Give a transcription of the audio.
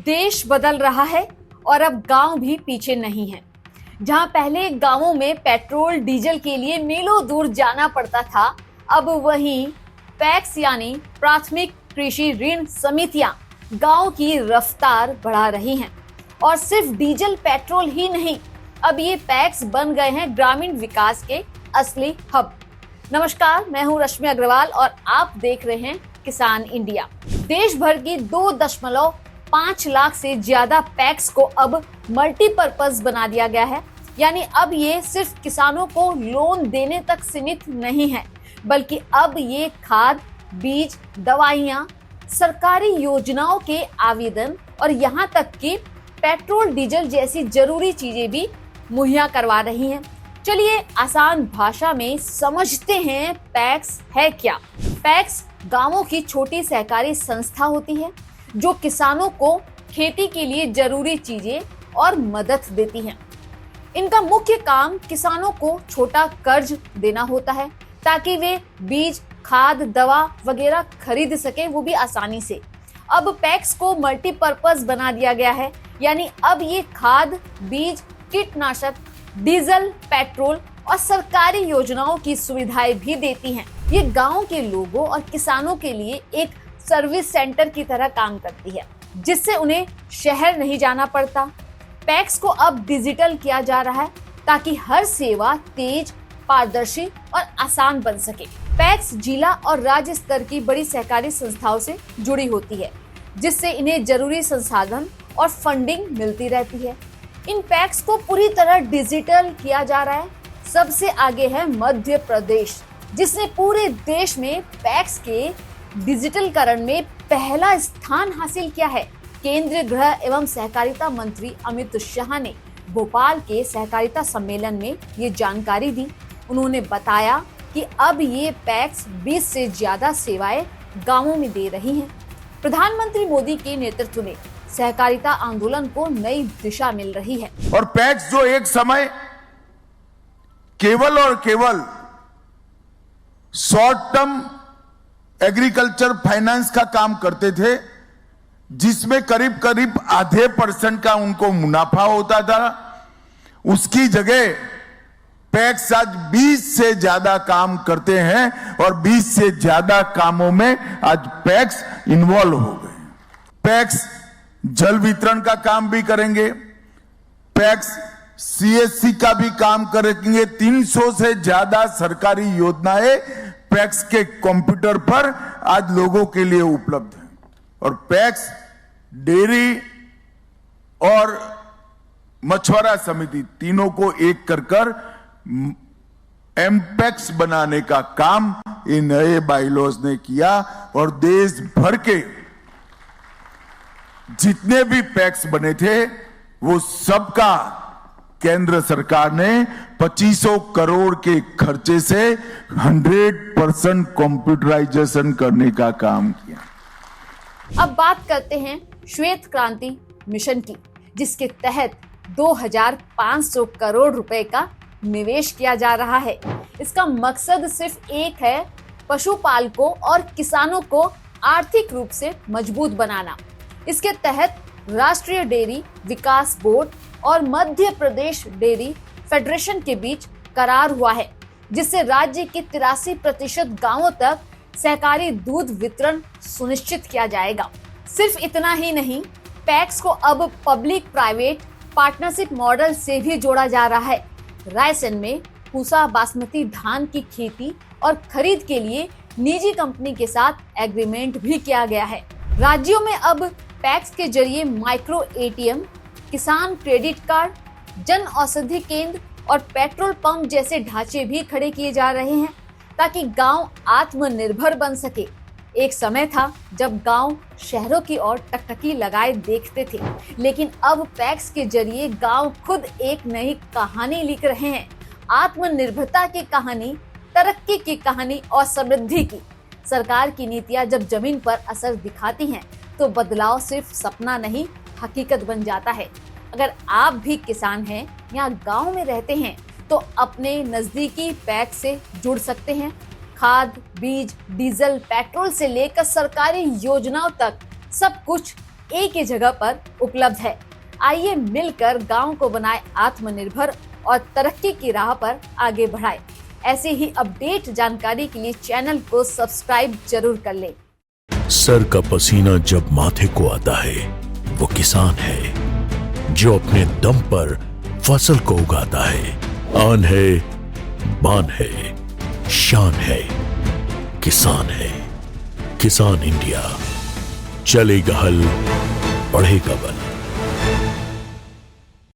देश बदल रहा है और अब गांव भी पीछे नहीं है। जहां पहले गांवों में पेट्रोल डीजल के लिए मीलों दूर जाना पड़ता था, अब वहीं पैक्स यानी प्राथमिक कृषि ऋण समितियां गांव की रफ्तार बढ़ा रही हैं। और सिर्फ डीजल पेट्रोल ही नहीं, अब ये पैक्स बन गए हैं ग्रामीण विकास के असली हब। नमस्कार, मैं हूं रश्मि अग्रवाल और आप देख रहे हैं किसान इंडिया। देश भर की 2.5 लाख से ज्यादा पैक्स को अब मल्टीपर्पज बना दिया गया है। यानी अब ये सिर्फ किसानों को लोन देने तक सीमित नहीं है, बल्कि अब ये खाद, बीज, दवाइयाँ, सरकारी योजनाओं के आवेदन और यहाँ तक कि पेट्रोल डीजल जैसी जरूरी चीजें भी मुहैया करवा रही हैं। चलिए आसान भाषा में समझते हैं पैक्स है क्या। पैक्स गांवों की छोटी सहकारी संस्था होती है जो किसानों को खेती के लिए जरूरी चीजें और मदद देती हैं। इनका मुख्य काम किसानों को छोटा कर्ज देना होता है ताकि वे बीज, खाद, दवा वगैरह खरीद सके, वो भी आसानी से। अब पैक्स को मल्टीपर्पज बना दिया गया है, यानी अब ये खाद, बीज, कीटनाशक, डीजल, पेट्रोल और सरकारी योजनाओं की सुविधाएं भी देती हैं। ये गांव के लोगों और किसानों के लिए एक सर्विस सेंटर की तरह काम करती है, जिससे उन्हें शहर नहीं जाना पड़ता। पैक्स को अब डिजिटल किया जा रहा है ताकि हर सेवा तेज, पारदर्शी और आसान बन सके। पैक्स जिला और राज्य स्तर की बड़ी सहकारी संस्थाओं से जुड़ी होती है, जिससे इन्हें जरूरी संसाधन और फंडिंग मिलती रहती है। इन पैक्स को पूरी तरह डिजिटल किया जा रहा है। सबसे आगे है मध्य प्रदेश, जिसने पूरे देश में पैक्स के डिजिटलीकरण में पहला स्थान हासिल किया है। केंद्रीय गृह एवं सहकारिता मंत्री अमित शाह ने भोपाल के सहकारिता सम्मेलन में ये जानकारी दी। उन्होंने बताया कि अब ये पैक्स 20 से ज्यादा सेवाएं गांवों में दे रही हैं। प्रधानमंत्री मोदी के नेतृत्व में सहकारिता आंदोलन को नई दिशा मिल रही है। और पैक्स जो एक समय केवल और केवल शॉर्ट टर्म एग्रीकल्चर फाइनेंस का काम करते थे, जिसमें करीब करीब आधे % का उनको मुनाफा होता था, उसकी जगह पैक्स आज 20 से ज्यादा काम करते हैं और 20 से ज्यादा कामों में आज पैक्स इन्वॉल्व हो गए। पैक्स जल वितरण का काम भी करेंगे, पैक्स CSC का भी काम करेंगे। 300 से ज्यादा सरकारी योजनाएं पैक्स के कंप्यूटर पर आज लोगों के लिए उपलब्ध है। और पैक्स डेयरी और मछुआरा समिति तीनों को एक कर एमपैक्स बनाने का काम ये नए बाइलॉज ने किया। और देश भर के जितने भी पैक्स बने थे, वो सबका केंद्र सरकार ने 2500 करोड़ के खर्चे से 100% कंप्यूटराइजेशन करने का काम किया। अब बात करते हैं श्वेत क्रांति मिशन की, जिसके तहत 2500 करोड़ रुपए का निवेश किया जा रहा है। इसका मकसद सिर्फ एक है, पशुपालकों और किसानों को आर्थिक रूप से मजबूत बनाना। इसके तहत राष्ट्रीय डेयरी विकास बोर्ड और मध्य प्रदेश डेयरी फेडरेशन के बीच करार हुआ है, जिससे राज्य के 83% गांवों तक सहकारी दूध वितरण सुनिश्चित किया जाएगा। सिर्फ इतना ही नहीं, पैक्स को अब पब्लिक प्राइवेट पार्टनरशिप मॉडल से भी जोड़ा जा रहा है। रायसेन में पूसा बासमती धान की खेती और खरीद के लिए निजी कंपनी के साथ एग्रीमेंट भी किया गया है। राज्यों में अब पैक्स के जरिए माइक्रो ATM, किसान क्रेडिट कार्ड, जन औषधि केंद्र और पेट्रोल पंप जैसे ढांचे भी खड़े किए जा रहे हैं ताकि गांव आत्मनिर्भर बन सके। एक समय था जब गांव शहरों की ओर टकटकी लगाए देखते थे, लेकिन अब पैक्स के जरिए गांव खुद एक नई कहानी लिख रहे हैं। आत्मनिर्भरता की कहानी, तरक्की की कहानी और समृद्धि की। सरकार की नीतियां जब जमीन पर असर दिखाती हैं, तो बदलाव सिर्फ सपना नहीं, हकीकत बन जाता है। अगर आप भी किसान हैं या गांव में रहते हैं, तो अपने नजदीकी पैक्स से जुड़ सकते हैं। खाद, बीज, डीजल, पेट्रोल से लेकर सरकारी योजनाओं तक सब कुछ एक ही जगह पर उपलब्ध है। आइए मिलकर गांव को बनाए आत्मनिर्भर और तरक्की की राह पर आगे बढ़ाए। ऐसे ही अपडेट जानकारी के लिए चैनल को सब्सक्राइब जरूर कर लें। सर का पसीना जब माथे को आता है वो किसान है जो अपने दम पर फसल को उगाता है। आन है, बान है, शान है, किसान है। किसान इंडिया, चलेगा हल, बढ़ेगा बल।